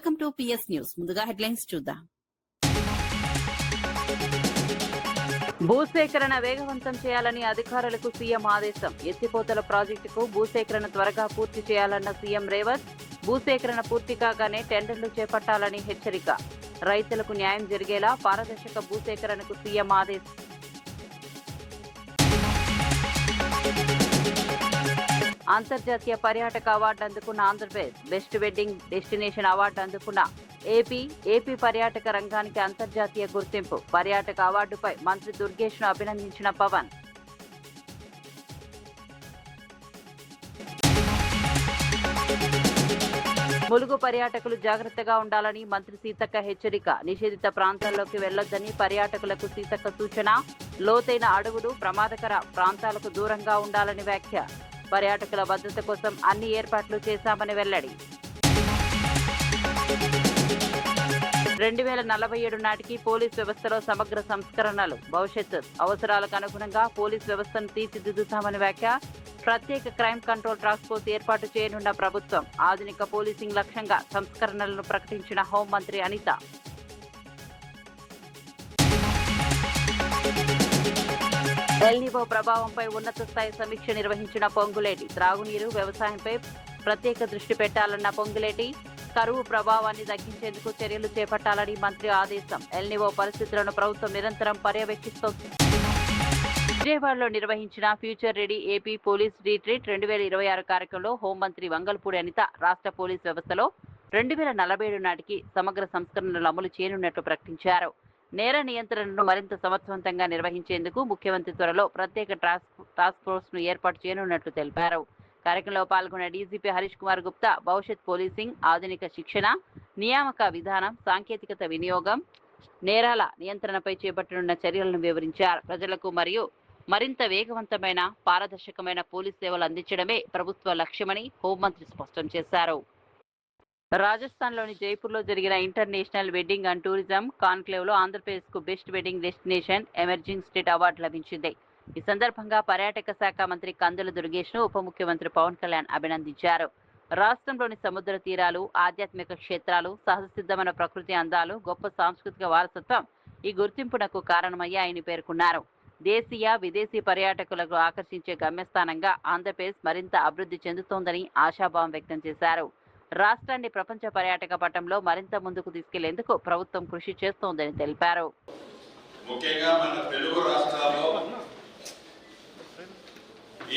Welcome to PS news. ముందుగా headlines చూద్దాం. భూసేకరణ వేగవంతం చేయాలని అధికారులకు సీఎం ఆదేశం. ఎత్తిపోతల ప్రాజెక్టుకు భూసేకరణ త్వరగా పూర్తి చేయాలన్న సీఎం రేవంత్. భూసేకరణ పూర్తి కాగానే టెండర్లు చేపట్టాలని హెచ్చరిక. రైతులకు న్యాయం జరిగేలా పారదర్శక భూసేకరణకు సీఎం ఆదేశం. అంతర్జాతీయ పర్యాటక అవార్డు అందుకున్న Andhra Pradesh. Best wedding destination award అందుకున్న ఏపీ పర్యాటక రంగానికి అంతర్జాతీయ గుర్తింపు. పర్యాటక అవార్డుపై మంత్రి దుర్గేష్ ను అభినందించిన పవన్. ములుగు పర్యాటకులు జాగ్రత్తగా ఉండాలని మంత్రి సీతక్క హెచ్చరిక. నిషేధిత ప్రాంతాల్లోకి వెళ్లొద్దని పర్యాటకులకు సీతక్క సూచన. లోతైన అడవులు, ప్రమాదకర ప్రాంతాలకు దూరంగా ఉండాలని వ్యాఖ్య. పర్యాటకుల భద్రత కోసం అన్ని ఏర్పాట్లు చేశామని వెల్లడి. 2047 నాటికి పోలీస్ వ్యవస్థలో సమగ్ర సంస్కరణలు. భవిష్యత్ అవసరాలకు అనుగుణంగా పోలీస్ వ్యవస్థను తీర్చిదిద్దుతామని వ్యాఖ్య. ప్రత్యేక క్రైమ్ కంట్రోల్ టాస్క్ ఫోర్స్ ఏర్పాటు చేయనున్న ప్రభుత్వం. ఆధునిక పోలీసింగ్ లక్ష్యంగా సంస్కరణలను ప్రకటించిన హోంమంత్రి అనిత. ఎల్నినో ప్రభావంపై ఉన్నత స్థాయి సమీక్ష నిర్వహించిన పొంగులేటి. త్రాగునీరు, వ్యవసాయంపై ప్రత్యేక దృష్టి పెట్టాలన్న పొంగులేటి. కరువు ప్రభావాన్ని తగ్గించేందుకు చర్యలు చేపట్టాలని మంత్రి ఆదేశం. ఎల్నినో పరిస్థితులను ప్రభుత్వం నిరంతరం పర్యవేక్షిస్తోంది. విజయవాడలో నిర్వహించిన future ready AP police retreat 2026 కార్యక్రమంలో హోంమంత్రి వంగల్పూడి అనిత రాష్ట్ర పోలీస్ వ్యవస్థలో 2047 నాటికి సమగ్ర సంస్కరణలు అమలు చేయనున్నట్లు ప్రకటించారు. నేర నియంత్రణను మరింత సమర్థవంతంగా నిర్వహించేందుకు ముఖ్యమంత్రి త్వరలో ప్రత్యేక టాస్క్ ఫోర్స్ ను ఏర్పాటు చేయనున్నట్లు తెలిపారు. కార్యక్రమంలో పాల్గొన్న డీజీపీ హరీష్ కుమార్ గుప్తా భవిష్యత్ పోలీసింగ్, ఆధునిక శిక్షణ, నియామక విధానం, సాంకేతికత వినియోగం, నేరాల నియంత్రణపై చేపట్టనున్న చర్యలను వివరించారు. ప్రజలకు మరింత వేగవంతమైన, పారదర్శకమైన పోలీస్ సేవలు అందించడమే ప్రభుత్వ లక్ష్యమని హోంమంత్రి స్పష్టం చేశారు. రాజస్థాన్లోని జైపూర్లో జరిగిన ఇంటర్నేషనల్ వెడ్డింగ్ అండ్ టూరిజం కాన్క్లేవ్లో ఆంధ్రప్రదేశ్కు best wedding destination emerging state award లభించింది. ఈ సందర్భంగా పర్యాటక శాఖ మంత్రి కందుల దుర్గేష్ ను ఉప ముఖ్యమంత్రి పవన్ కళ్యాణ్ అభినందించారు. రాష్ట్రంలోని సముద్ర తీరాలు, ఆధ్యాత్మిక క్షేత్రాలు, సహజసిద్ధమైన ప్రకృతి అందాలు, గొప్ప సాంస్కృతిక వారసత్వం ఈ గుర్తింపునకు కారణమయ్యాయని పేర్కొన్నారు. దేశీయ, విదేశీ పర్యాటకులకు ఆకర్షించే గమ్యస్థానంగా ఆంధ్రప్రదేశ్ మరింత అభివృద్ధి చెందుతోందని ఆశాభావం వ్యక్తం చేశారు. రాష్ట్రాన్ని ప్రపంచ పర్యాటక పటంలో మరింత ముందుకు తీసుకెళ్లేందుకు ప్రభుత్వం కృషి చేస్తోందని తెలిపారు. ముఖ్యంగా మన తెలుగు రాష్ట్రాల్లో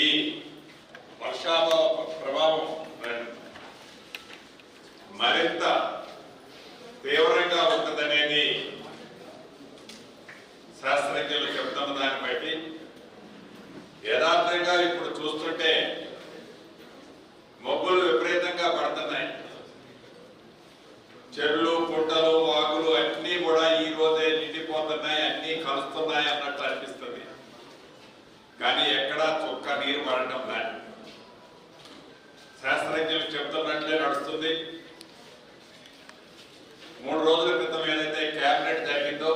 ఈ వర్షాభావ ప్రభావం మరింత తీవ్రంగా ఉంటుందనేది శాస్త్రజ్ఞులు చెప్తున్న దాన్ని బట్టి యథార్థంగా ఇప్పుడు చూస్తుంటే మబ్బులు విపరీతంగా పడుతున్నాయి. చెరువులు, పుట్టలు, వాగులు అన్నీ కూడా ఈ రోజే నిండిపోతున్నాయి, అన్నీ కలుస్తున్నాయి అన్నట్టు అనిపిస్తుంది. కానీ ఎక్కడా చుక్క నీరు పడటం లేదు. శాస్త్రజ్ఞులు చెప్తున్నట్లే నడుస్తుంది. 3 రోజుల క్రితం ఏదైతే కేబినెట్ జరిగిందో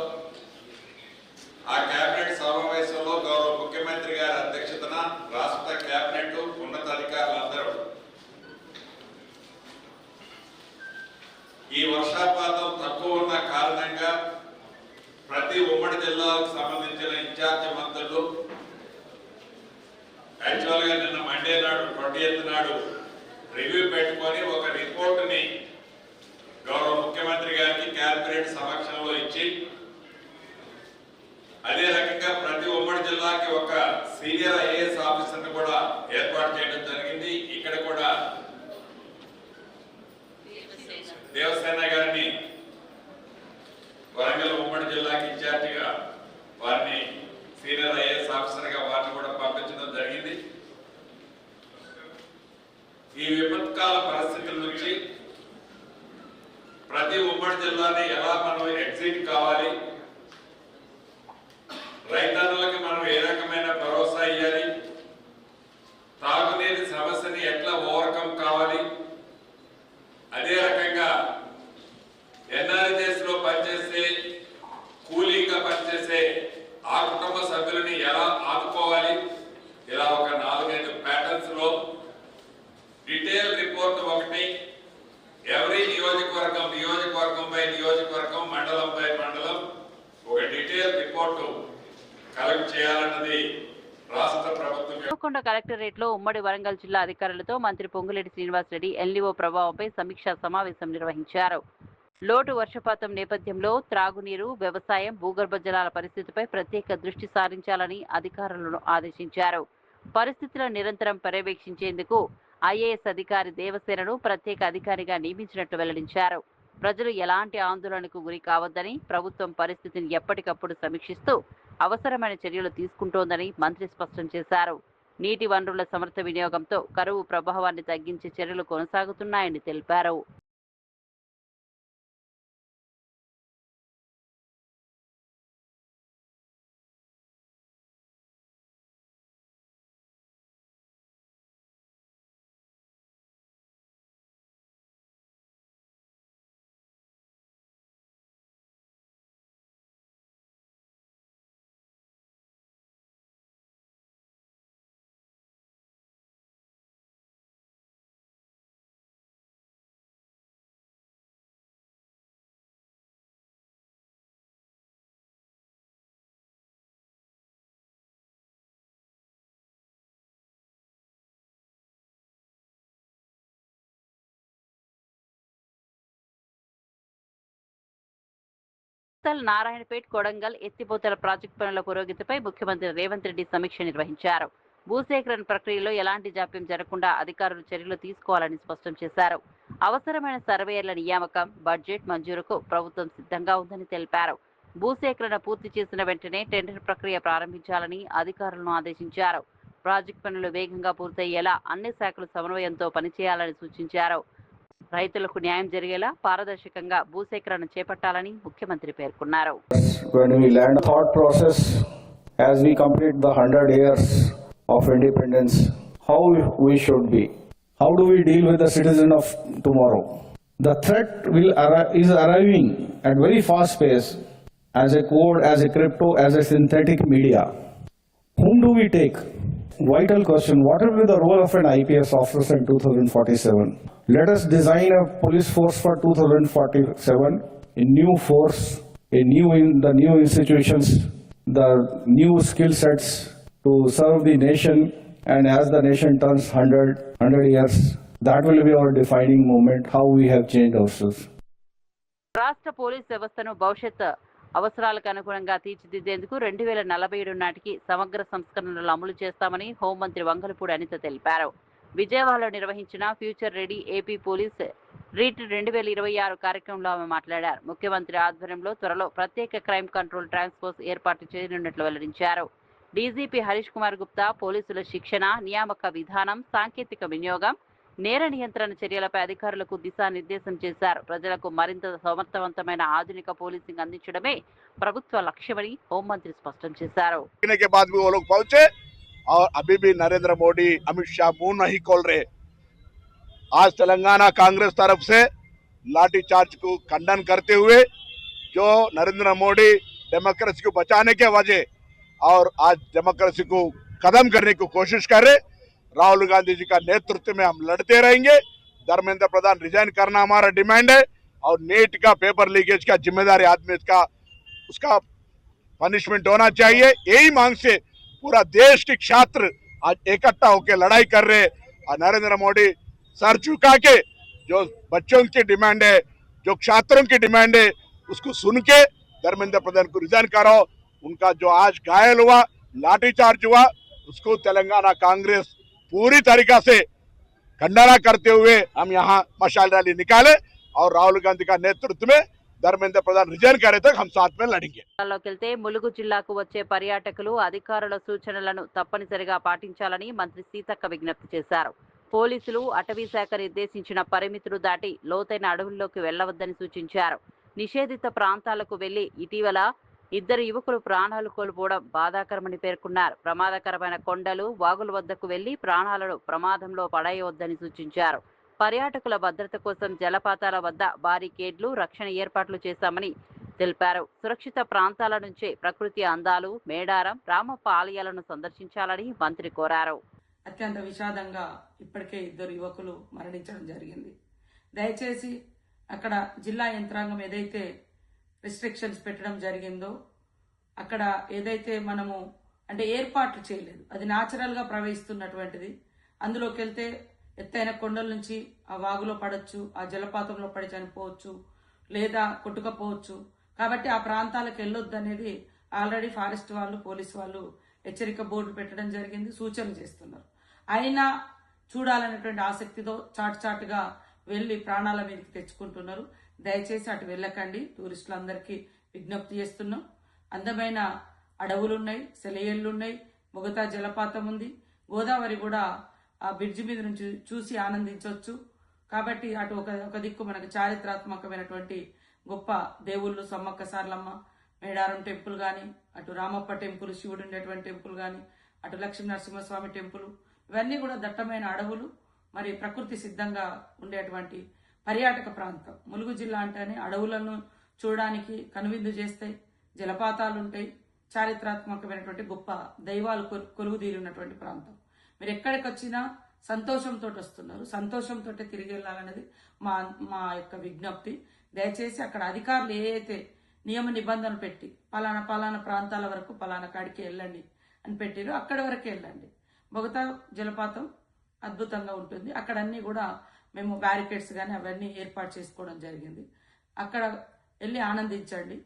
ఆ కేబినెట్ సమావేశంలో గౌరవ ముఖ్యమంత్రి గారి అధ్యక్షతన రాష్ట్ర కేబినెట్ ఉన్నతాధికారులందరూ ఈ వర్షపాతం తక్కువ ఉన్న కారణంగా ప్రతి ఉమ్మడి జిల్లాకు సంబంధించిన ఇన్ఛార్జి మంత్రులు యాక్చువల్గా నిన్న మండే నాడు 20th నాడు రివ్యూ పెట్టుకొని ఒక రిపోర్టుని గౌరవ ముఖ్యమంత్రి గారికి క్యాబినెట్ సమక్షంలో ఇచ్చి అదే రకంగా ప్రతి ఉమ్మడి జిల్లాకి ఒక సీనియర్ ఐఏఎస్ ఆఫీసర్ని కూడా ఏర్పాటు చేయడం జరిగింది. ఇక్కడ కూడా దేవసేన గారిని వరంగల్ ఉమ్మడి జిల్లాకి ఇన్ఛార్జిగా వారిని సీనియర్ ఐఏఎస్ ఆఫీసర్గా వారిని కూడా పంపించడం జరిగింది. ఈ విపత్కాల పరిస్థితుల నుంచి ప్రతి ఉమ్మడి జిల్లాని ఎలా మనం ఎగ్జిట్ కావాలి, రైతన్నులకి మనం ఏ రకమైన భరోసా ఇవ్వాలి, తాగునీటి సమస్యని ఎట్లా ఓవర్కమ్ కావాలి, అదే రకంగా ఎన్ఆర్జీఎస్ లో పనిచేసే కూలీగా పనిచేసే ఆ కుటుంబ సభ్యులని ఎలా ఆదుకోవాలి, ఇలా ఒక 4-5 ప్యాటర్న్స్ లో డీటెయిల్ రిపోర్ట్ ఒకటి ఎవరి నియోజకవర్గం పరిష్కారం చేయాలన్నది రాష్ట్ర ప్రభుత్వం. దేవరకొండ కలెక్టరేట్ లో ఉమ్మడి వరంగల్ జిల్లా అధికారులతో మంత్రి పొంగులేటి శ్రీనివాసరెడ్డి ఎల్నిఓ ప్రభావంపై సమీక్షా సమావేశం నిర్వహించారు. లోటు వర్షపాతం నేపథ్యంలో త్రాగునీరు, వ్యవసాయం, భూగర్భ జలాల పరిస్థితిపై ప్రత్యేక దృష్టి సారించాలని అధికారులను ఆదేశించారు. పరిస్థితులను నిరంతరం పర్యవేక్షించేందుకు ఐఏఎస్ అధికారి దేవసేనను ప్రత్యేక అధికారిగా నియమించినట్లు వెల్లడించారు. ప్రజలు ఎలాంటి ఆందోళనకు గురి కావద్దని, ప్రభుత్వం పరిస్థితిని ఎప్పటికప్పుడు సమీక్షిస్తూ అవసరమైన చర్యలు తీసుకుంటోందని మంత్రి స్పష్టం చేశారు. నీటి వనరుల సమర్థ వినియోగంతో కరువు ప్రభావాన్ని తగ్గించే చర్యలు కొనసాగుతున్నాయని తెలిపారు. నారాయణపేట్, కొడంగల్ ఎత్తిపోతల ప్రాజెక్టు పనుల పురోగతిపై ముఖ్యమంత్రి రేవంత్ రెడ్డి సమీక్ష నిర్వహించారు. భూసేకరణ ప్రక్రియలో ఎలాంటి జాప్యం జరగకుండా అధికారులు చర్యలు తీసుకోవాలని స్పష్టం చేశారు. అవసరమైన సర్వేయర్ల నియామకం, బడ్జెట్ మంజూరుకు ప్రభుత్వం సిద్ధంగా ఉందని తెలిపారు. భూసేకరణ పూర్తి చేసిన వెంటనే టెండర్ ప్రక్రియ ప్రారంభించాలని అధికారులను ఆదేశించారు. ప్రాజెక్టు పనులు వేగంగా పూర్తయ్యేలా అన్ని శాఖలు సమన్వయంతో పనిచేయాలని సూచించారు. రైతులకు న్యాయం జరిగేలా పారదర్శకంగా భూసేకరణ చేపట్టాలని ముఖ్యమంత్రి పేర్కొన్నారు. When we land thought process as we complete the 100 years of independence, how we should be, how do we deal with the citizen of tomorrow? The threat is arriving at very fast pace as a code, as a crypto, as a synthetic media. Whom do we take? Vital question, what will be the role of an IPS officer in 2047? Let us design a police force for 2047, a new force, the new institutions, the new skill sets to serve the nation, and as the nation turns 100 years, that will be our defining moment, how we have changed ourselves. రాష్ట్ర police వ్యవస్థను భవిష్యత్ అవసరాలకు అనుగుణంగా తీర్చిదిద్దేందుకు 2047 నాటికి సమగ్ర సంస్కరణలు అమలు చేస్తామని హోంమంత్రి వంగలపూడి అనిత తెలిపారు. విజయవాడలో నిర్వహించిన ఫ్యూచర్ రెడీ ఏపీ పోలీస్ రీట్ 2026 కార్యక్రమంలో ఆమె మాట్లాడారు. ముఖ్యమంత్రి ఆధ్వర్యంలో త్వరలో ప్రత్యేక క్రైమ్ కంట్రోల్ టాస్క్ ఫోర్స్ ఏర్పాటు చేయనున్నట్లు వెల్లడించారు. డీజీపీ హరీష్ కుమార్ గుప్తా పోలీసుల శిక్షణ, నియామక విధానం, సాంకేతిక వినియోగం, నేర నియంత్రణ చర్యలపై అధికారులకు దిశానిర్దేశం చేశారు. ప్రజలకు మరింత సమర్థవంతమైన ఆధునిక పోలీసింగ్ అందించడమే ప్రభుత్వ లక్ష్యమని హోంమంత్రి స్పష్టం చేశారు. और अभी भी नरेंद्र मोदी, अमित शाह मुंह नहीं खोल रहे। आज तेलंगाना कांग्रेस तरफ से लाठीचार्ज को खंडन करते हुए जो नरेंद्र मोदी डेमोक्रेसी को बचाने के वजह और आज डेमोक्रेसी को खत्म करने की कोशिश कर रहे। राहुल गांधी जी का नेतृत्व में हम लड़ते रहेंगे। धर्मेंद्र प्रधान रिजाइन करना हमारा डिमांड है और नीट का पेपर लीकेज का जिम्मेदारी आदमी का उसका पनिशमेंट होना चाहिए। यही मांग से पूरा देश के छात्र आज इकट्ठा होकर लड़ाई कर रहे हैं और नरेंद्र मोदी सर झुका के जो बच्चों की डिमांड है, जो छात्रों की डिमांड है, उसको सुन के धर्मेंद्र प्रधान को रिजाइन कराओ। उनका जो आज घायल हुआ, लाठीचार्ज हुआ, उसको तेलंगाना कांग्रेस पूरी तरीका से खंडना करते हुए हम यहाँ मशाल रैली निकाले और राहुल गांधी का नेतृत्व में ధర్మేంద్ర ప్రధాన్ రిజైన్ करे तक हम साथ में लड़ेंगे. కెళ్తే ములుగు జిల్లాకు వచ్చే పర్యాటకులు అధికారుల సూచనలను తప్పనిసరిగా పాటించాలని మంత్రి సీతక్క విజ్ఞప్తి చేశారు. పోలీసులు, అటవీ శాఖ నిర్దేశించిన పరిమితులు దాటి లోతైన అడవుల్లోకి వెళ్లవద్దని సూచించారు. నిషేధిత ప్రాంతాలకు వెళ్లి ఇటీవల 2 యువకులు ప్రాణాలు కోల్పోవడం బాధాకరమని పేర్కొన్నారు. ప్రమాదకరమైన కొండలు, వాగుల వద్దకు వెళ్లి ప్రాణాలను ప్రమాదంలో పడేయవద్దని సూచించారు. పర్యాటకుల భద్రత కోసం జలపాతాల వద్ద బారికేడ్లు, రక్షణ ఏర్పాట్లు చేశామని తెలిపారు. సురక్షిత ప్రాంతాల నుంచే ప్రకృతి అందాలు, మేడారం, రామప్ప ఆలయాలను సందర్శించాలని మంత్రి కోరారు. అత్యంత విషాదంగా ఇప్పటికే 2 యువకులు మరణించడం జరిగింది. దయచేసి అక్కడ జిల్లా యంత్రాంగం ఏదైతే రిస్ట్రిక్షన్స్ పెట్టడం జరిగిందో, అక్కడ ఏదైతే మనము అంటే ఏర్పాట్లు చేయలేదు. అది న్యాచురల్గా ప్రవహిస్తున్నటువంటిది. అందులోకి వెళ్తే ఎత్తైన కొండల నుంచి ఆ వాగులో పడవచ్చు, ఆ జలపాతంలో పడి చనిపోవచ్చు, లేదా కొట్టుకపోవచ్చు. కాబట్టి ఆ ప్రాంతాలకు వెళ్ళొద్దు అనేది ఆల్రెడీ ఫారెస్ట్ వాళ్ళు, పోలీసు వాళ్ళు హెచ్చరిక బోర్డు పెట్టడం జరిగింది, సూచనలు చేస్తున్నారు. అయినా చూడాలనేటువంటి ఆసక్తితో చాటుగా వెళ్ళి ప్రాణాల మీదకి తెచ్చుకుంటున్నారు. దయచేసి అటు వెళ్ళకండి. టూరిస్టులందరికీ విజ్ఞప్తి చేస్తున్నాం. అందమైన అడవులున్నాయి, సెలయేళ్లున్నాయి, మొగతా జలపాతం ఉంది, గోదావరి కూడా ఆ బ్రిడ్జి మీద నుంచి చూసి ఆనందించవచ్చు. కాబట్టి అటు ఒక దిక్కు మనకు చారిత్రాత్మకమైనటువంటి గొప్ప దేవుళ్ళు సమ్మక్క సార్లమ్మ మేడారం టెంపుల్ కానీ, అటు రామప్ప టెంపుల్ శివుడు ఉండేటువంటి టెంపుల్ కానీ, అటు లక్ష్మీ నరసింహస్వామి టెంపుల్, ఇవన్నీ కూడా దట్టమైన అడవులు, మరి ప్రకృతి సిద్ధంగా ఉండేటువంటి పర్యాటక ప్రాంతం. ములుగు జిల్లా అంటేనే అడవులను చూడడానికి కనువిందు చేస్తాయి, జలపాతాలు ఉంటాయి, చారిత్రాత్మకమైనటువంటి గొప్ప దైవాలు కొలువుదీరి ఉన్నటువంటి ప్రాంతం. మీరు ఎక్కడికి వచ్చినా సంతోషంతో వస్తున్నారు, సంతోషంతో తిరిగి వెళ్ళాలనేది మా యొక్క విజ్ఞప్తి. దయచేసి అక్కడ అధికారులు ఏదైతే నియమ నిబంధనలు పెట్టి పలానా ప్రాంతాల వరకు పలానా కాడికి వెళ్ళండి అని పెట్టారో అక్కడి వరకే వెళ్ళండి. మొగతా జలపాతం అద్భుతంగా ఉంటుంది. అక్కడ అన్నీ కూడా మేము బ్యారికేడ్స్ కానీ అవన్నీ ఏర్పాటు చేసుకోవడం జరిగింది. అక్కడ వెళ్ళి ఆనందించండి.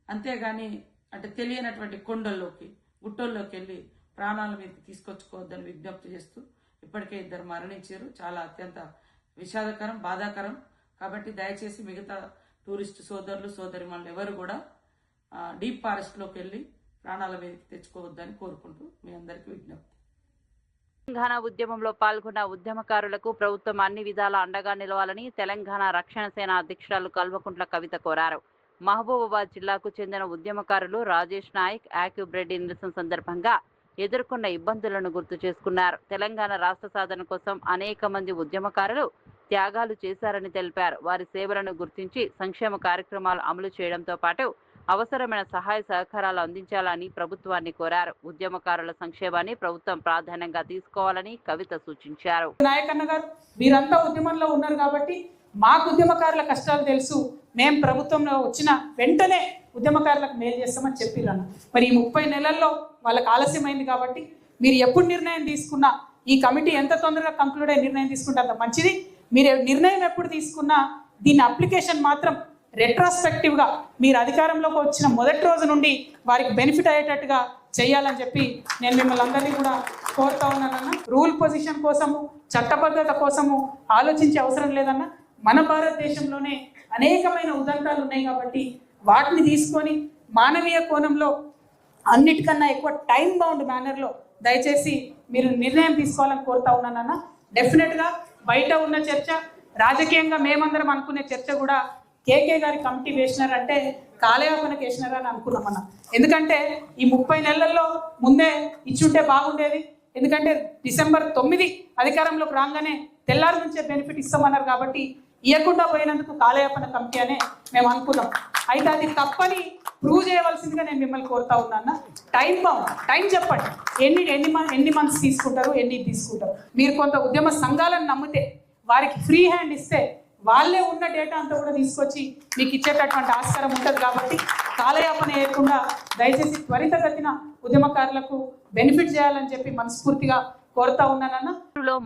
అంతేగాని అంటే తెలియనటువంటి కొండల్లోకి గుట్టల్లోకి వెళ్ళి ప్రాణాల మీదకి తీసుకొచ్చుకోవద్దని విజ్ఞప్తి చేస్తూ, ఇప్పటికే 2 మరణించారు. చాలా అత్యంత విషాదకరం, బాధాకరం. కాబట్టి దయచేసి మిగతా టూరిస్టు సోదరులు సోదరిమణులు ఎవరు కూడా డీప్ ఫారెస్ట్లోకి వెళ్ళి ప్రాణాల మీదకి తెచ్చుకోవద్దని కోరుకుంటూ మీ అందరికీ విజ్ఞప్తి. తెలంగాణ ఉద్యమంలో పాల్గొన్న ఉద్యమకారులకు ప్రభుత్వం అన్ని విధాల అండగా నిలవాలని తెలంగాణ రక్షణ సేన అధ్యక్షురాలు కల్వకుంట్ల కవిత కోరారు. మహబూబాబాద్ జిల్లాకు చెందిన ఉద్యమకారులు రాజేష్ నాయక్, యాక్యూబ్ రెడ్డి నిరసన సందర్భంగా ఎదుర్కొన్న ఇబ్బందులను గుర్తు చేసుకున్నారు. తెలంగాణ రాష్ట్ర సాధన కోసం అనేక మంది ఉద్యమకారులు త్యాగాలు చేశారని తెలిపారు. వారి సేవలను గుర్తించి సంక్షేమ కార్యక్రమాలు అమలు చేయడంతో పాటు అవసరమైన సహాయ సహకారాలు అందించాలని ప్రభుత్వాన్ని కోరారు. ఉద్యమకారుల సంక్షేమాన్ని ప్రభుత్వం ప్రాధాన్యంగా తీసుకోవాలని కవిత సూచించారు. నాయకన్న గారు మీరంతా ఉద్యమంలో ఉన్నారు కాబట్టి మాకు ఉద్యమకారుల కష్టాలు తెలుసు, మేము ప్రభుత్వంలో వచ్చిన వెంటనే ఉద్యమకారులకు మేలు చేస్తామని చెప్పిరన్న. మరి ఈ 30 నెలల్లో వాళ్ళకి ఆలస్యమైంది కాబట్టి మీరు ఎప్పుడు నిర్ణయం తీసుకున్నా, ఈ కమిటీ ఎంత తొందరగా కంక్లూడ్ అయ్యే నిర్ణయం తీసుకుంటే అంత మంచిది. మీరు నిర్ణయం ఎప్పుడు తీసుకున్నా దీని అప్లికేషన్ మాత్రం రెట్రాస్పెక్టివ్గా మీరు అధికారంలోకి వచ్చిన మొదటి రోజు నుండి వారికి బెనిఫిట్ అయ్యేటట్టుగా చేయాలని చెప్పి నేను మిమ్మల్ని అందరినీ కూడా కోరుతా ఉన్నానన్న. రూల్ పొజిషన్ కోసము, చట్టబద్ధత కోసము ఆలోచించే అవసరం లేదన్న. మన భారతదేశంలోనే అనేకమైన ఉదంతాలు ఉన్నాయి కాబట్టి వాటిని తీసుకొని మానవీయ కోణంలో అన్నిటికన్నా ఎక్కువ టైం బౌండ్ మేనర్లో దయచేసి మీరు నిర్ణయం తీసుకోవాలని కోరుతా ఉన్నానన్న. డెఫినెట్గా బయట ఉన్న చర్చ, రాజకీయంగా మేమందరం అనుకునే చర్చ కూడా కేకే గారి కమిటీ వేసినారంటే కాలయాపనకు వేసినారని అనుకున్నామన్న. ఎందుకంటే ఈ 30 నెలల్లో ముందే ఇచ్చుంటే బాగుండేది. ఎందుకంటే డిసెంబర్ 9 అధికారంలోకి రాగానే తెల్లారి నుంచే బెనిఫిట్ ఇస్తామన్నారు కాబట్టి ఇవ్వకుండా పోయినందుకు కాలయాపన కమిటీ అనే మేము అనుకున్నాం. అయితే అది తప్పని ప్రూవ్ చేయవలసిందిగా నేను మిమ్మల్ని కోరుతా ఉన్నాను. టైం చెప్పండి, ఎన్ని మంత్స్ తీసుకుంటారు, ఎన్ని తీసుకుంటారు. మీరు కొంత ఉద్యమ సంఘాలను నమ్మితే వారికి ఫ్రీ హ్యాండ్ ఇస్తే వాళ్ళే ఉన్న డేటా అంతా కూడా తీసుకొచ్చి మీకు ఇచ్చేటటువంటి ఆస్కారం ఉంటుంది. కాబట్టి కాలయాపన వేయకుండా దయచేసి త్వరితగతిన ఉద్యమకారులకు బెనిఫిట్ చేయాలని చెప్పి మనస్ఫూర్తిగా కోరుతా ఉన్నానన్న.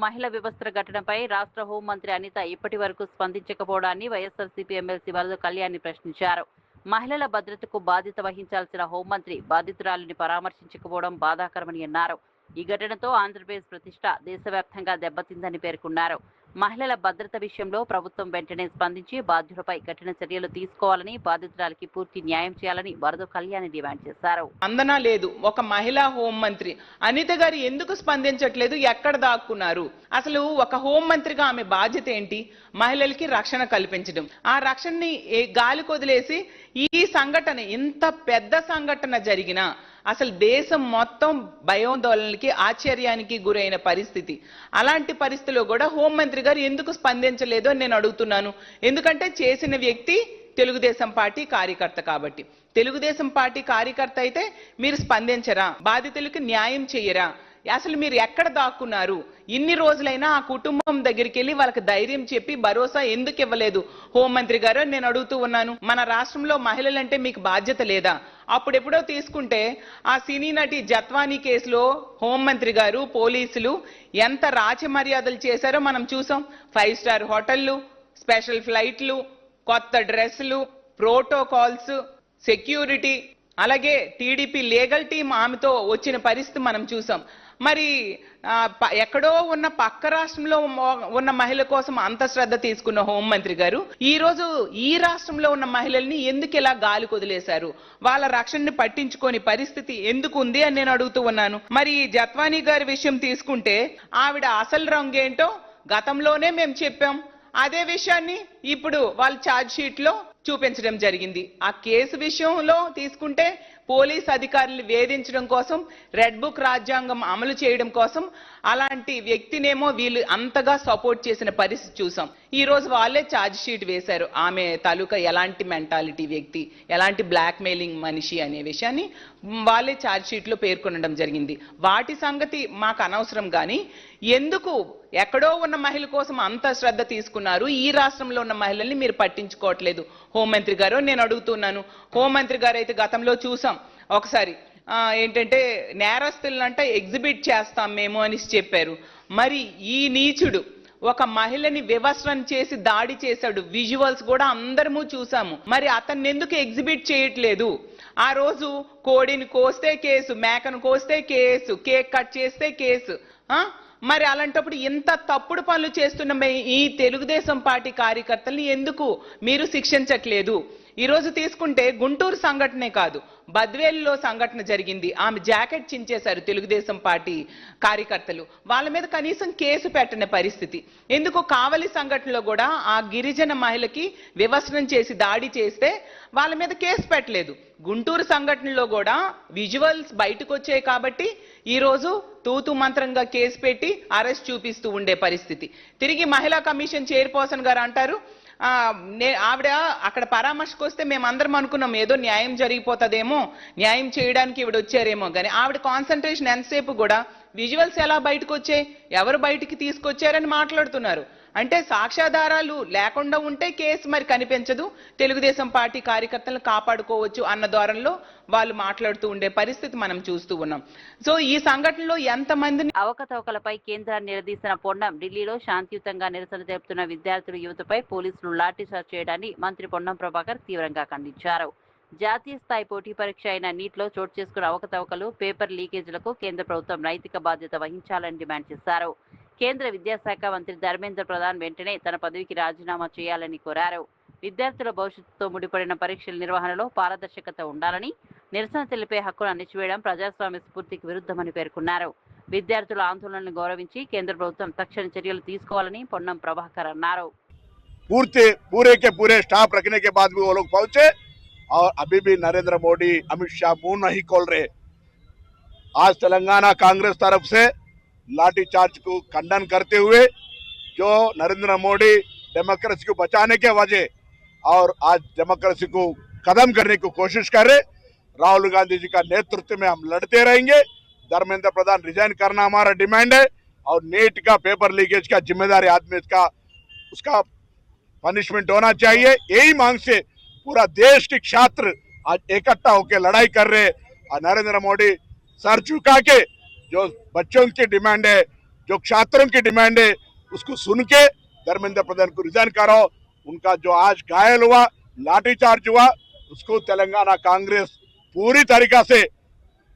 మహిళా వ్యవస్థ ఘటనపై రాష్ట్ర హోంమంత్రి అనిత ఇప్పటి వరకు స్పందించకపోవడాన్ని వైఎస్ఆర్సీపీ ఎమ్మెల్సీ వరద కళ్యాణి ప్రశ్నించారు. మహిళల భద్రతకు బాధ్యత వహించాల్సిన హోంమంత్రి బాధితురాలిని పరామర్శించకపోవడం బాధాకరమని అన్నారు. ఈ ఘటనతో ఆంధ్రప్రదేశ్ ప్రతిష్ట దేశవ్యాప్తంగా దెబ్బతిందని పేర్కొన్నారు. మహిళల భద్రత విషయంలో ప్రభుత్వం వెంటనే స్పందించి బాధ్యులపై కఠిన చర్యలు తీసుకోవాలని, బాధితురాలికి పూర్తి న్యాయం చేయాలని వరద కళ్యాణి డిమాండ్ చేశారు. స్పందన లేదు. ఒక మహిళా హోంమంత్రి అనిత గారు ఎందుకు స్పందించట్లేదు? ఎక్కడ దాక్కున్నారు? అసలు ఒక హోంమంత్రిగా ఆమె బాధ్యత ఏంటి? మహిళలకి రక్షణ కల్పించడం. ఆ రక్షణని గాలి కొదిలేసి ఈ సంఘటన, ఇంత పెద్ద సంఘటన జరిగినా అసలు దేశం మొత్తం భయోందోళనకి, ఆశ్చర్యానికి గురైన పరిస్థితి. అలాంటి పరిస్థితిలో కూడా హోంమంత్రి గారు ఎందుకు స్పందించలేదు అని నేను అడుగుతున్నాను. ఎందుకంటే చేసిన వ్యక్తి తెలుగుదేశం పార్టీ కార్యకర్త కాబట్టి. తెలుగుదేశం పార్టీ కార్యకర్త అయితే మీరు స్పందించరా? బాధితులకు న్యాయం చేయరా? అసలు మీరు ఎక్కడ దాక్కున్నారు? ఇన్ని రోజులైనా ఆ కుటుంబం దగ్గరికి వెళ్ళి వాళ్ళకి ధైర్యం చెప్పి భరోసా ఎందుకు ఇవ్వలేదు హోంమంత్రి గారు నేను అడుగుతూ ఉన్నాను. మన రాష్ట్రంలో మహిళలంటే మీకు బాధ్యత లేదా? అప్పుడెప్పుడో తీసుకుంటే ఆ సినీ నటి జత్వానీ కేసులో హోంమంత్రి గారు పోలీసులు ఎంత రాచ మర్యాదలు చేశారో మనం చూసాం. 5 స్టార్ హోటళ్లు, స్పెషల్ ఫ్లైట్లు, కొత్త డ్రెస్సులు, ప్రోటోకాల్స్, సెక్యూరిటీ, అలాగే టీడీపీ లీగల్ టీం ఆమెతో వచ్చిన పరిస్థితి మనం చూసాం. మరి ఎక్కడో ఉన్న పక్క రాష్ట్రంలో ఉన్న మహిళ కోసం అంత శ్రద్ధ తీసుకున్న హోంమంత్రి గారు ఈ రోజు ఈ రాష్ట్రంలో ఉన్న మహిళల్ని ఎందుకు ఇలా గాలి కొదిలేశారు, వాళ్ళ రక్షణని పట్టించుకోని పరిస్థితి ఎందుకు ఉంది అని నేను అడుగుతూ ఉన్నాను. మరి జత్వానీ గారి విషయం తీసుకుంటే ఆవిడ అసలు రంగు ఏంటో గతంలోనే మేము చెప్పాం. అదే విషయాన్ని ఇప్పుడు వాళ్ళ ఛార్జ్ షీట్ లో చూపించడం జరిగింది. ఆ కేసు విషయంలో తీసుకుంటే పోలీస్ అధికారులు వేధించడం కోసం, రెడ్ బుక్ రాజ్యాంగం అమలు చేయడం కోసం అలాంటి వ్యక్తినేమో వీళ్ళు అంతగా సపోర్ట్ చేసిన పరిస్థితి చూసాం. ఈ రోజు వాళ్ళే ఛార్జ్ షీట్ వేశారు. ఆమె తాలూకా ఎలాంటి మెంటాలిటీ వ్యక్తి, ఎలాంటి బ్లాక్ మెయిలింగ్ మనిషి అనే విషయాన్ని వాళ్ళే ఛార్జ్ షీట్ లో పేర్కొనడం జరిగింది. వాటి సంగతి మాకు అనవసరం, కానీ ఎందుకు ఎక్కడో ఉన్న మహిళ కోసం అంత శ్రద్ధ తీసుకున్నారు, ఈ రాష్ట్రంలో ఉన్న మహిళల్ని మీరు పట్టించుకోవట్లేదు హోంమంత్రి గారు నేను అడుగుతున్నాను. హోంమంత్రి గారు అయితే గతంలో చూసాం ఒకసారి ఏంటంటే నేరస్తులంట ఎగ్జిబిట్ చేస్తాం మేము అని చెప్పారు. మరి ఈ నీచుడు ఒక మహిళని వివస్త్రం చేసి దాడి చేశాడు. విజువల్స్ కూడా అందరము చూసాము. మరి అతన్ని ఎందుకు ఎగ్జిబిట్ చేయట్లేదు? ఆ రోజు కోడిని కోస్తే కేసు, మేకను కోస్తే కేసు, కేక్ కట్ చేస్తే కేసు. మరి అలాంటప్పుడు ఇంత తప్పుడు పనులు చేస్తున్న ఈ తెలుగుదేశం పార్టీ కార్యకర్తల్ని ఎందుకు మీరు శిక్షించట్లేదు? ఈ రోజు తీసుకుంటే గుంటూరు సంఘటనే కాదు, బద్వేలులో సంఘటన జరిగింది. ఆమె జాకెట్ చించేశారు తెలుగుదేశం పార్టీ కార్యకర్తలు. వాళ్ళ మీద కనీసం కేసు పెట్టని పరిస్థితి. ఎందుకు కావలి సంఘటనలో కూడా ఆ గిరిజన మహిళకి వివస్త్రం చేసి దాడి చేస్తే వాళ్ళ మీద కేసు పెట్టలేదు. గుంటూరు సంఘటనలో కూడా విజువల్స్ బయటకు వచ్చాయి కాబట్టి ఈ రోజు తూతు మంత్రంగా కేసు పెట్టి అరెస్ట్ చూపిస్తూ ఉండే పరిస్థితి. తిరిగి మహిళా కమిషన్ చైర్పర్సన్ గారు అంటారు ఆవిడ అక్కడ పరామర్శకు వస్తే మేమందరం అనుకున్నాం ఏదో న్యాయం జరిగిపోతుందేమో, న్యాయం చేయడానికి ఈవిడ వచ్చారేమో, కానీ ఆవిడ కాన్సన్ట్రేషన్ ఎంతసేపు కూడా విజువల్స్ ఎలా బయటకు వచ్చాయి, ఎవరు బయటికి తీసుకొచ్చారని మాట్లాడుతున్నారు. అంటే సాక్ష్యాధారాలు లేకుండా ఉంటే కేసు మరి కనిపించదు, తెలుగుదేశం పార్టీ కార్యకర్తలను కాపాడుకోవచ్చు అన్న ధోరణిలో వాళ్ళు మాట్లాడుతూ ఉండే పరిస్థితి మనం చూస్తూ ఉన్నాం. సో ఈ సంఘటనలో ఎంతమందిని అవకతవకలపై కేంద్రాన్ని నిలదీసిన పొన్నం ఢిల్లీలో శాంతియుతంగా నిరసన తెలుపుతున్న విద్యార్థులు యువతపై పోలీసులు లాఠీచార్జ్ చేయడాన్ని మంత్రి పొన్నం ప్రభాకర్ తీవ్రంగా ఖండించారు. జాతీయ స్థాయి పోటీ పరీక్ష అయిన నీట్లో చోటు చేసుకున్న అవకతవకలు, పేపర్ లీకేజీలకు కేంద్ర ప్రభుత్వం నైతిక బాధ్యత వహించాలని డిమాండ్ చేశారు. కేంద్ర విద్యాశాఖ మంత్రి ధర్మేంద్ర ప్రధాన్ వెంటనే తన పదవికి రాజీనామా చేయాలని కోరారు. విద్యార్థుల భవిష్యత్తుతో ముడిపడిన పరీక్షల నిర్వహణలో పారదర్శకత ఉండాలని, నిరసన తెలిపే హక్కును అణిచివేయడం ప్రజాస్వామ్య స్ఫూర్తికి విరుద్ధమని పేర్కొన్నారు. విద్యార్థుల ఆందోళనను గౌరవించి కేంద్ర ప్రభుత్వం తక్షణ చర్యలు తీసుకోవాలని పొన్నం ప్రభాకర్ అన్నారు. पूरे के पूरे स्टाफ रखने के बाद भी वो लोग पहुंचे और अभी भी नरेंद्र मोदी, अमित शाह मुंह नहीं खोल रहे। आज तेलंगाना कांग्रेस तरफ से लाठीचार्ज को खंडन करते हुए जो नरेंद्र मोदी डेमोक्रेसी को बचाने के वजह और आज डेमोक्रेसी को खत्म करने की कोशिश कर रहे, राहुल गांधी जी का नेतृत्व में हम लड़ते रहेंगे। धर्मेंद्र प्रधान रिजाइन करना हमारा डिमांड है और नीट का पेपर लीकेज का जिम्मेदारी आदमी उसका पनिशमेंट होना चाहिए। यही मांग से पूरा देश के छात्र आज इकट्ठा होकर लड़ाई कर रहे हैं और नरेंद्र मोदी सर झुका के जो बच्चों की डिमांड है, जो छात्रों की डिमांड है, उसको सुन के धर्मेंद्र प्रधान को रिजाइन कराओ। उनका जो आज घायल हुआ, लाठीचार्ज हुआ, उसको तेलंगाना कांग्रेस पूरी तरीका से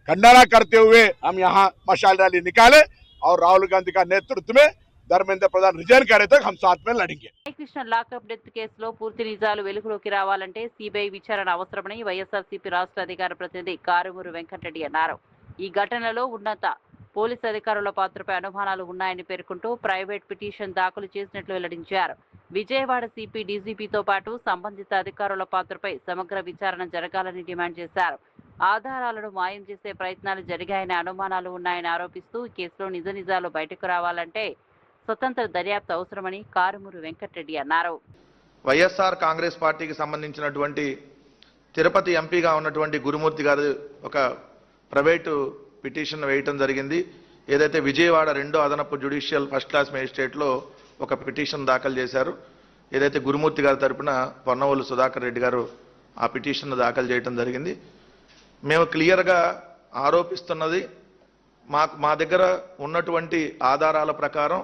खंडना करते हुए हम यहाँ मशाल रैली निकाले और राहुल गांधी का नेतृत्व में ధర్మేంద్ర ప్రధాన్ రిజైన్ करे तक हम साथ में लड़ेंगे। కృష్ణ లాకప్ డెత్ కేసులో పూర్తి నిజాలు వెలుగులోకి రావాలంటే సిబిఐ విచారణ అవసరమని వైఎస్ఆర్సీపీ రాష్ట్ర అధికార ప్రతినిధి కారుమూరు వెంకటరెడ్డి అన్నారు. ఈ ఘటనలో ఉన్నత పోలీసు అధికారుల పాత్రపై అనుమానాలు ఉన్నాయని పేర్కొంటూ ప్రైవేట్ పిటిషన్ దాఖలు చేసినట్లు వెల్లడించారు. విజయవాడ సిపి డీజీపీతో పాటు సంబంధిత అధికారుల పాత్రపై సమగ్ర విచారణ జరగాలని డిమాండ్ చేశారు. ఆధారాలను మాయం చేసే ప్రయత్నాలు జరిగాయనే అనుమానాలు ఉన్నాయని ఆరోపిస్తూ ఈ కేసులో నిజ నిజాలు బయటకు రావాలంటే స్వతంత్ర దర్యాప్తు అవసరమని కారుమూరు వెంకటరెడ్డి అన్నారు. వైఎస్ఆర్ కాంగ్రెస్ పార్టీకి సంబంధించినటువంటి తిరుపతి ఎంపీగా ఉన్నటువంటి గురుమూర్తి గారు ఒక ప్రైవేటు పిటిషన్ వేయటం జరిగింది. ఏదైతే విజయవాడ 2వ అదనపు జ్యుడిషియల్ ఫస్ట్ క్లాస్ మేజిస్ట్రేట్లో ఒక పిటిషన్ దాఖలు చేశారు. ఏదైతే గురుమూర్తి గారి తరపున పొన్నవోలు సుధాకర్ రెడ్డి గారు ఆ పిటిషన్ దాఖలు చేయడం జరిగింది. మేము క్లియర్గా ఆరోపిస్తున్నది మా దగ్గర ఉన్నటువంటి ఆధారాల ప్రకారం,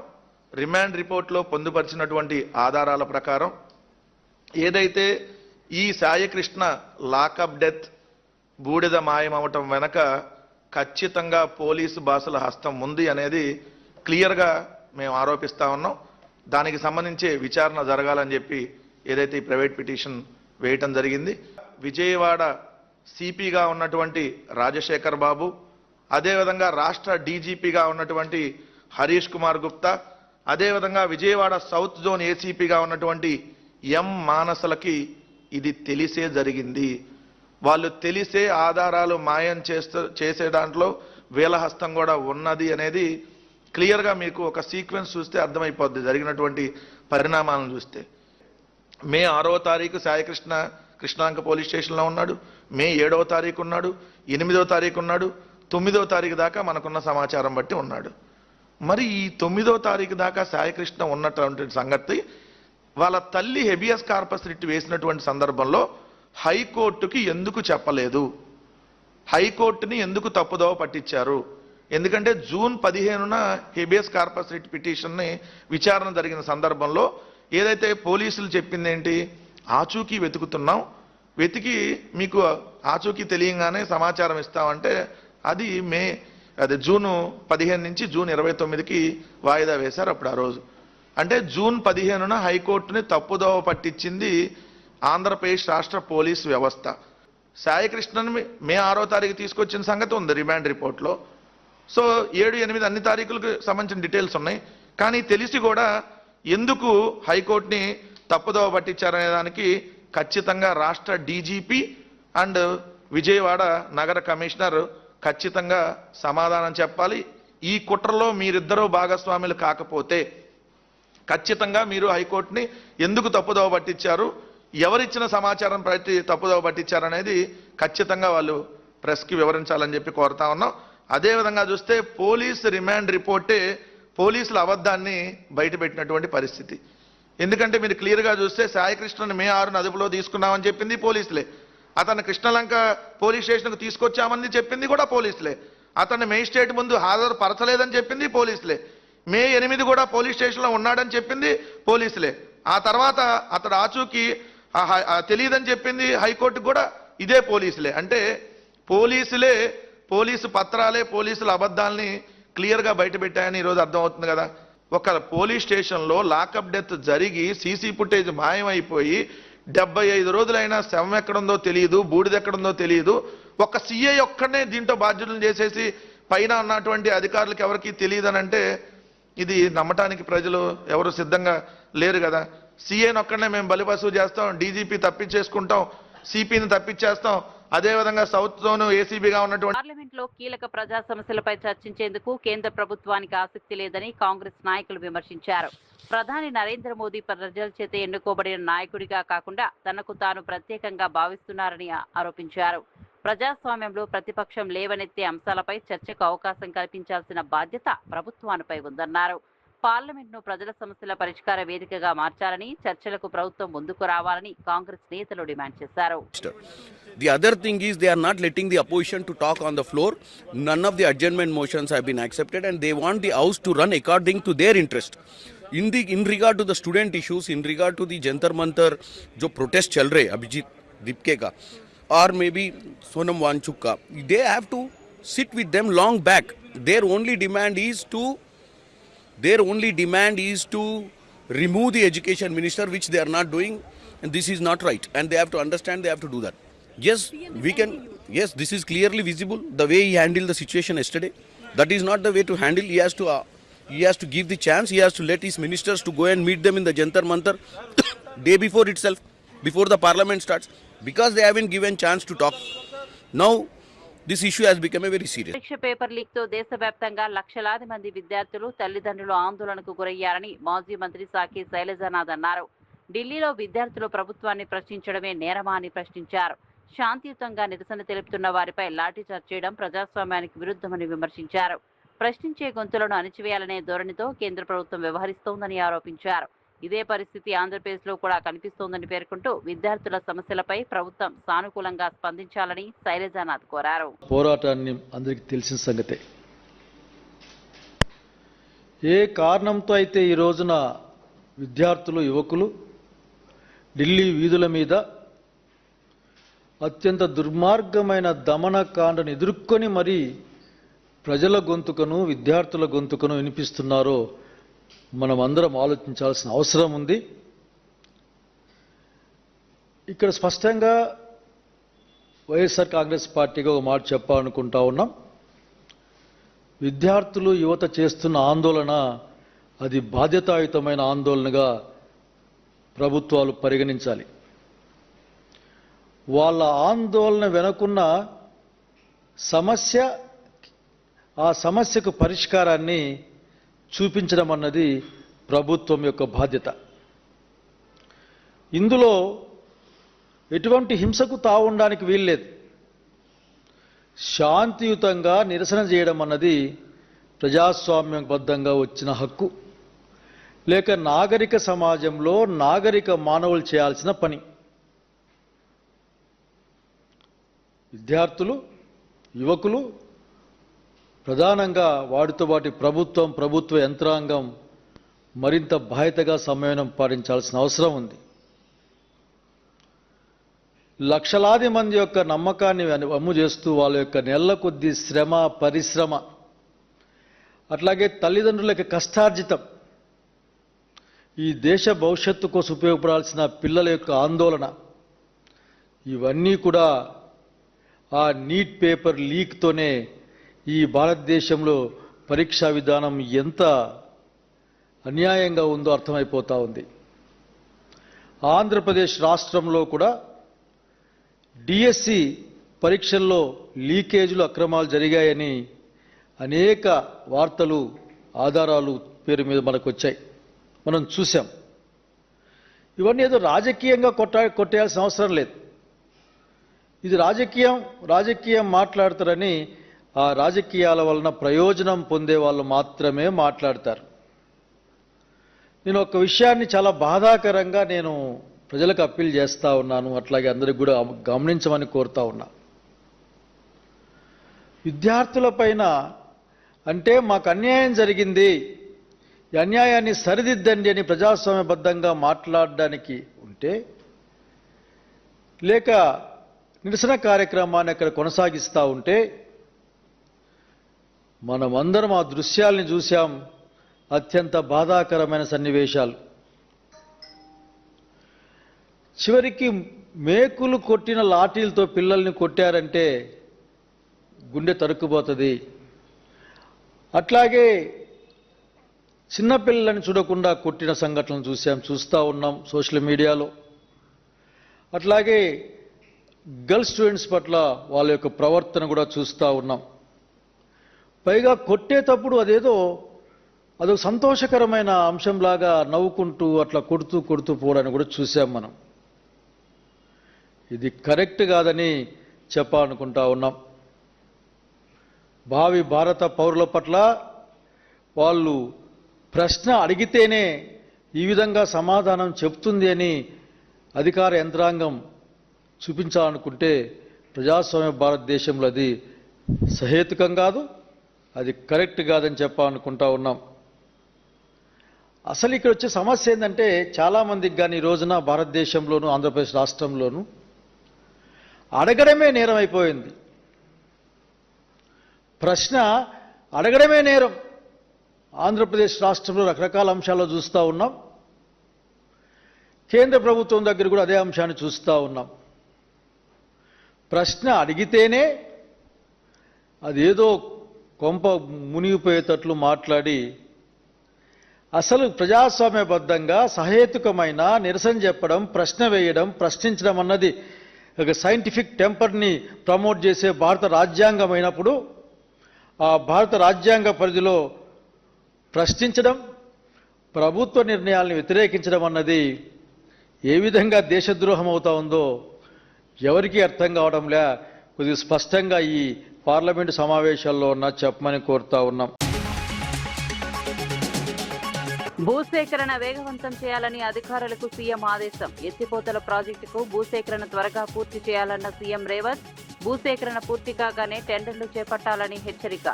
రిమాండ్ రిపోర్ట్లో పొందుపరిచినటువంటి ఆధారాల ప్రకారం ఏదైతే ఈ సాయికృష్ణ లాకప్ డెత్ బూడిద మాయమవటం వెనక ఖచ్చితంగా పోలీసు బాసుల హస్తం ఉంది అనేది క్లియర్గా మేము ఆరోపిస్తా ఉన్నాం. దానికి సంబంధించి విచారణ జరగాలని చెప్పి ఏదైతే ఈ ప్రైవేట్ పిటిషన్ వేయటం జరిగింది. విజయవాడ సిపిగా ఉన్నటువంటి రాజశేఖర్ బాబు, అదేవిధంగా రాష్ట్ర డీజీపీగా ఉన్నటువంటి హరీష్ కుమార్ గుప్తా, అదేవిధంగా విజయవాడ సౌత్ జోన్ ఏసీపీగా ఉన్నటువంటి ఎం మానసలకి ఇది తెలిసే జరిగింది. వాళ్ళు తెలిసే ఆధారాలు మాయం చేసే దాంట్లో వీళ్ళ హస్తం కూడా ఉన్నది అనేది క్లియర్గా మీకు ఒక సీక్వెన్స్ చూస్తే అర్థమైపోద్ది జరిగినటువంటి పరిణామాలను చూస్తే. మే 6వ తారీఖు సాయికృష్ణ కృష్ణాంక పోలీస్ స్టేషన్లో ఉన్నాడు, మే 7వ తారీఖు ఉన్నాడు, 8వ తారీఖు ఉన్నాడు, 9వ తారీఖు దాకా మనకున్న సమాచారం బట్టి ఉన్నాడు. మరి ఈ 9వ తారీఖు దాకా సాయికృష్ణ ఉన్నటువంటి సంగతి వాళ్ళ తల్లి హెబియస్ కార్పస్ రిట్ వేసినటువంటి సందర్భంలో హైకోర్టుకి ఎందుకు చెప్పలేదు? హైకోర్టుని ఎందుకు తప్పుదోవ పట్టించారు? ఎందుకంటే జూన్ 15న హెబియస్ కార్పస్ రిట్ పిటిషన్ని విచారణ జరిగిన సందర్భంలో ఏదైతే పోలీసులు చెప్పింది ఏంటి, ఆచూకీ వెతుకుతున్నాం, వెతికి మీకు ఆచూకీ తెలియంగానే సమాచారం ఇస్తామంటే అది జూన్ 15 నుంచి జూన్ 29కి వాయిదా వేశారు. అప్పుడు ఆ రోజు అంటే జూన్ 15న హైకోర్టుని తప్పుదోవ పట్టించింది ఆంధ్రప్రదేశ్ రాష్ట్ర పోలీసు వ్యవస్థ. సాయికృష్ణన్ మే 6వ తారీఖు తీసుకొచ్చిన సంగతి ఉంది రిమాండ్ రిపోర్ట్లో. సో 7, 8 అన్ని తారీఖులకు సంబంధించిన డీటెయిల్స్ ఉన్నాయి. కానీ తెలిసి కూడా ఎందుకు హైకోర్టుని తప్పుదోవ పట్టించారనే దానికి ఖచ్చితంగా రాష్ట్ర డీజీపీ అండ్ విజయవాడ నగర కమిషనర్ ఖచ్చితంగా సమాధానం చెప్పాలి. ఈ కుట్రలో మీరిద్దరూ భాగస్వాములు కాకపోతే ఖచ్చితంగా మీరు హైకోర్టుని ఎందుకు తప్పుదోవ పట్టించారు, ఎవరిచ్చిన సమాచారం ప్రతి తప్పుదోవ పట్టించారనేది ఖచ్చితంగా వాళ్ళు ప్రెస్కి వివరించాలని చెప్పి కోరుతా ఉన్నాం. అదేవిధంగా చూస్తే పోలీస్ రిమాండ్ రిపోర్టే పోలీసుల అబద్ధాన్ని బయటపెట్టినటువంటి పరిస్థితి. ఎందుకంటే మీరు క్లియర్గా చూస్తే సాయికృష్ణను మే 6న అదుపులో తీసుకున్నామని చెప్పింది పోలీసులే, అతను కృష్ణలంక పోలీస్ స్టేషన్కు తీసుకొచ్చామని చెప్పింది కూడా పోలీసులే, అతన్ని మేజిస్ట్రేట్ ముందు హాజరుపరచలేదని చెప్పింది పోలీసులే, మే 8 కూడా పోలీస్ స్టేషన్లో ఉన్నాడని చెప్పింది పోలీసులే. ఆ తర్వాత అతడు ఆచూకీ తెలియదని చెప్పింది హైకోర్టుకు కూడా ఇదే పోలీసులే. అంటే పోలీసులే, పోలీసు పత్రాలే పోలీసుల అబద్ధాలని క్లియర్గా బయటపెట్టాయని ఈరోజు అర్థమవుతుంది కదా. ఒక పోలీస్ స్టేషన్లో లాకప్ డెత్ జరిగి సీసీ ఫుటేజ్ మాయమైపోయి 75 రోజులైనా శవం ఎక్కడుందో తెలియదు, బూడిద ఎక్కడుందో తెలియదు. ఒక సీఐ ఒక్కడనే దీంట్లో బాధ్యతలు చేసేసి పైన ఉన్నటువంటి అధికారులకు ఎవరికి తెలియదని అంటే ఇది నమ్మటానికి ప్రజలు ఎవరు సిద్ధంగా లేరు కదా. సీఐని ఒక్కడనే మేము బలిపశువు చేస్తాం, డీజీపీ తప్పించేసుకుంటాం, సిపిని తప్పించేస్తాం, అదేవిధంగా సౌత్ జోన్ ఏసీబీగా ఉన్నటువంటి పార్లమెంట్ లో కీలక ప్రజా సమస్యలపై చర్చించేందుకు కేంద్ర ప్రభుత్వానికి ఆసక్తి లేదని కాంగ్రెస్ నాయకులు విమర్శించారు. ప్రధాని నరేంద్ర మోదీ ప్రజల చేత ఎన్నుకోబడిన నాయకుడిగా కాకుండా తనకు తాను ప్రత్యేకంగా భావిస్తున్నారని ఆరోపించారు. ప్రజాస్వామ్యంలో ప్రతిపక్షం లేవనెత్తే అంశాలపై చర్చకు అవకాశం కల్పించాల్సిన బాధ్యత ప్రభుత్వానిపై ఉందన్నారు. పార్లమెంట్ను ప్రజల సమస్యల పరిష్కార వేదికగా మార్చాలని, చర్చలకు ప్రభుత్వం ముందుకు రావాలని కాంగ్రెస్ నేతలు డిమాండ్ చేశారు. The other thing is they are not letting the opposition to talk on the floor. None of the adjournment motions have been accepted and they want the house to run according to their interest. In regard to the student issues, in regard to the Jantar Mantar जो protest चल रहे अभिजीत दीपके का or maybe Sonam Wanchuk का, they have to sit with them long back. Their only demand is to remove the education minister, which they are not doing, and this is not right, and they have to understand they have to do that. Yes, yes, this is clearly visible, the way he handled the situation yesterday. That is not the way to handle. He has to give the chance, he has to let his ministers to go and meet them in the Jantar Mantar day before itself, before the parliament starts, because they haven't given chance to talk. Now this issue has become a very serious. పరీక్ష paper leak తో దేశవ్యాప్తంగా లక్షలాది మంది విద్యార్థులు, తల్లిదండ్రులు ఆందోళనకు గురయ్యారని మాజీ మంత్రి సాకి శైలజానాథ్ అన్నారు. ఢిల్లీలో విద్యార్థులు ప్రభుత్వాన్ని ప్రశ్నించడమే నేరమా అని ప్రశ్నించారు. శాంతియుతంగా నిరసన తెలుపుతున్న వారిపై లాఠీచార్జ్ చేయడం ప్రజాస్వామ్యానికి విరుద్ధమని విమర్శించారు. ప్రశ్నించే గొంతులను అణిచివేయాలనే ధోరణితో కేంద్ర ప్రభుత్వం వ్యవహరిస్తోందని ఆరోపించారు. ఇదే పరిస్థితి ఆంధ్రప్రదేశ్లో కూడా కనిపిస్తోందని పేర్కొంటూ విద్యార్థుల సమస్యలపై ప్రభుత్వం సానుకూలంగా స్పందించాలని శైలజానాథ్ కోరారు. పోరాటాన్ని అందరికీ తెలిసిన సంగతే. ఏ కారణంతో అయితే ఈ రోజున విద్యార్థులు, యువకులు ఢిల్లీ వీధుల మీద అత్యంత దుర్మార్గమైన దమనకాండను ఎదుర్కొని మరీ ప్రజల గొంతుకను, విద్యార్థుల గొంతుకను వినిపిస్తున్నారో మనం అందరం ఆలోచించాల్సిన అవసరం ఉంది. ఇక్కడ స్పష్టంగా వైఎస్ఆర్ కాంగ్రెస్ పార్టీగా ఒక మాట చెప్పాలనుకుంటా ఉన్నాం. విద్యార్థులు, యువత చేస్తున్న ఆందోళన అది బాధ్యతాయుతమైన ఆందోళనగా ప్రభుత్వాలు పరిగణించాలి. వాళ్ళ ఆందోళన వెనుకున్న సమస్య, ఆ సమస్యకు పరిష్కారాన్ని చూపించడం అన్నది ప్రభుత్వం యొక్క బాధ్యత. ఇందులో ఎటువంటి హింసకు తావుండడానికి వీల్లేదు. శాంతియుతంగా నిరసన చేయడం అన్నది ప్రజాస్వామ్యబద్ధంగా వచ్చిన హక్కు, లేక నాగరిక సమాజంలో నాగరిక మానవులు చేయాల్సిన పని. విద్యార్థులు, యువకులు ప్రధానంగా వాటితో పాటు ప్రభుత్వ యంత్రాంగం మరింత బాధ్యతగా సమన్వయం పాటించాల్సిన అవసరం ఉంది. లక్షలాది మంది యొక్క నమ్మకాన్ని వమ్ము చేస్తూ వాళ్ళ యొక్క నెలల కొద్దీ శ్రమ, పరిశ్రమ, అట్లాగే తల్లిదండ్రుల యొక్క కష్టార్జితం, ఈ దేశ భవిష్యత్తు కోసం ఉపయోగపడాల్సిన పిల్లల యొక్క ఆందోళన, ఇవన్నీ కూడా ఆ నీట్ పేపర్ లీక్తోనే ఈ భారతదేశంలో పరీక్షా విధానం ఎంత అన్యాయంగా ఉందో అర్థమైపోతా ఉంది. ఆంధ్రప్రదేశ్ రాష్ట్రంలో కూడా డిఎస్సి పరీక్షల్లో లీకేజీలు, అక్రమాలు జరిగాయని అనేక వార్తలు, ఆధారాలు పేరు మీద మనకు వచ్చాయి, మనం చూసాం. ఇవన్నీ ఏదో రాజకీయంగా కొట్టేయాల్సిన అవసరం లేదు. ఇది రాజకీయం మాట్లాడతారని ఆ రాజకీయాల వలన ప్రయోజనం పొందే వాళ్ళు మాత్రమే మాట్లాడతారు. నేను ఒక విషయాన్ని చాలా బాధాకరంగా నేను ప్రజలకు అప్పీల్ చేస్తూ ఉన్నాను, అట్లాగే అందరికి కూడా గమనించమని కోరుతా ఉన్నా. విద్యార్థులపైన అంటే మాకు అన్యాయం జరిగింది, ఈ అన్యాయాన్ని సరిదిద్దండి అని ప్రజాస్వామ్యబద్ధంగా మాట్లాడడానికి ఉంటే, లేక నిరసన కార్యక్రమాన్ని అక్కడ కొనసాగిస్తూ ఉంటే, మనమందరం ఆ దృశ్యాల్ని చూశాం. అత్యంత బాధాకరమైన సన్నివేశాలు. చివరికి మేకులు కొట్టిన లాఠీలతో పిల్లల్ని కొట్టారంటే గుండె తరుక్కుపోతుంది. అట్లాగే చిన్నపిల్లలని చూడకుండా కొట్టిన సంఘటనలు చూస్తూ ఉన్నాం సోషల్ మీడియాలో. అట్లాగే గర్ల్ స్టూడెంట్స్ పట్ల వాళ్ళ యొక్క ప్రవర్తన కూడా చూస్తూ ఉన్నాం. పైగా కొట్టేటప్పుడు అదొక సంతోషకరమైన అంశంలాగా నవ్వుకుంటూ అట్లా కొడుతూ పోవడానికి కూడా చూసాం మనం. ఇది కరెక్ట్ కాదని చెప్పాలనుకుంటా ఉన్నాం. భావి భారత పౌరుల పట్ల వాళ్ళు ప్రశ్న అడిగితేనే ఈ విధంగా సమాధానం చెప్తుంది అని అధికార యంత్రాంగం చూపించాలనుకుంటే ప్రజాస్వామ్య భారతదేశంలో అది సహేతుకం కాదు, అది కరెక్ట్ కాదని చెప్పాలనుకుంటా ఉన్నాం. అసలు ఇక్కడ వచ్చే సమస్య ఏంటంటే చాలామందికి కానీ ఈ రోజున భారతదేశంలోనూ ఆంధ్రప్రదేశ్ రాష్ట్రంలోనూ అడగడమే నేరం అయిపోయింది. ప్రశ్న అడగడమే నేరం. ఆంధ్రప్రదేశ్ రాష్ట్రంలో రకరకాల అంశాల్లో చూస్తూ ఉన్నాం. కేంద్ర ప్రభుత్వం దగ్గర కూడా అదే అంశాన్ని చూస్తూ ఉన్నాం. ప్రశ్న అడిగితేనే అదేదో కొంప మునిగిపోయేటట్లు మాట్లాడి అసలు ప్రజాస్వామ్యబద్ధంగా సహేతుకమైన నిరసన చెప్పడం, ప్రశ్న వేయడం, ప్రశ్నించడం అన్నది ఒక సైంటిఫిక్ టెంపర్ని ప్రమోట్ చేసే భారత రాజ్యాంగం అయినప్పుడు ఆ భారత రాజ్యాంగ పరిధిలో ప్రశ్నించడం, ప్రభుత్వ నిర్ణయాలను వ్యతిరేకించడం అన్నది ఏ విధంగా దేశద్రోహం అవుతా ఉందో ఎవరికీ అర్థం కావడంలే. కొద్దిగా స్పష్టంగా ఈ పార్లమెంటు సమావేశాల్లో చెప్పమని కోరుతా ఉన్నాం. భూసేకరణ వేగవంతం చేయాలని అధికారులకు సీఎం ఆదేశం. ఎత్తిపోతల ప్రాజెక్టుకు భూసేకరణ త్వరగా పూర్తి చేయాలన్న సీఎం రేవంత్. భూసేకరణ పూర్తి కాగానే టెండర్లు చేపట్టాలని హెచ్చరిక.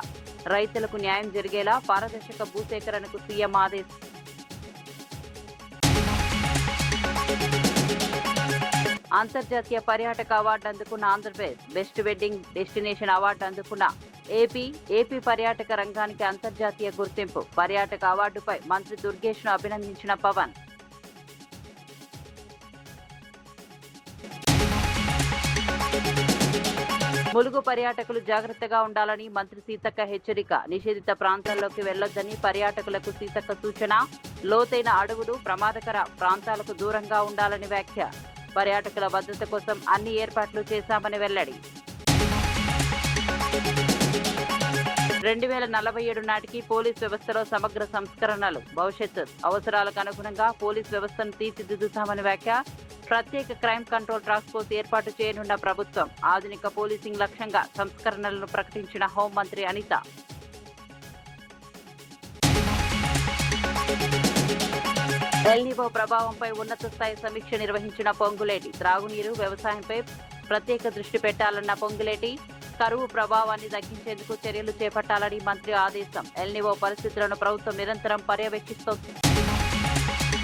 రైతులకు న్యాయం జరిగేలా పారదర్శక భూసేకరణకు సీఎం ఆదేశం. అంతర్జాతీయ పర్యాటక అవార్డు అందుకున్న Andhra Pradesh. Best wedding destination award అందుకున్న ఏపీ పర్యాటక రంగానికి అంతర్జాతీయ గుర్తింపు. పర్యాటక అవార్డుపై మంత్రి దుర్గేష్ ను అభినందించిన పవన్. ములుగు పర్యాటకులు జాగ్రత్తగా ఉండాలని మంత్రి సీతక్క హెచ్చరిక. నిషేధిత ప్రాంతాల్లోకి వెళ్లొద్దని పర్యాటకులకు సీతక్క సూచన. లోతైన అడవులు, ప్రమాదకర ప్రాంతాలకు దూరంగా ఉండాలని వ్యాఖ్య. పర్యాటకుల భద్రత కోసం అన్ని ఏర్పాట్లు చేశామని వెల్లడి. 2047 నాటికి పోలీస్ వ్యవస్థలో సమగ్ర సంస్కరణలు. భవిష్యత్ అవసరాలకు అనుగుణంగా పోలీస్ వ్యవస్థను తీర్చిదిద్దుతామని వ్యాఖ్య. ప్రత్యేక క్రైమ్ కంట్రోల్ టాస్క్ ఫోర్స్ ఏర్పాటు చేయనున్న ప్రభుత్వం. ఆధునిక పోలీసింగ్ లక్ష్యంగా సంస్కరణలను ప్రకటించిన హోంమంత్రి అనిత. ఎల్నివో ప్రభావంపై ఉన్నత స్థాయి సమీక్ష నిర్వహించిన పొంగులేటి. త్రాగునీరు, వ్యవసాయంపై ప్రత్యేక దృష్టి పెట్టాలన్న పొంగులేటి. కరువు ప్రభావాన్ని తగ్గించేందుకు చర్యలు చేపట్టాలని మంత్రి ఆదేశం. ఎల్నివో పరిస్థితులను ప్రభుత్వం నిరంతరం పర్యవేక్షిస్తోంది.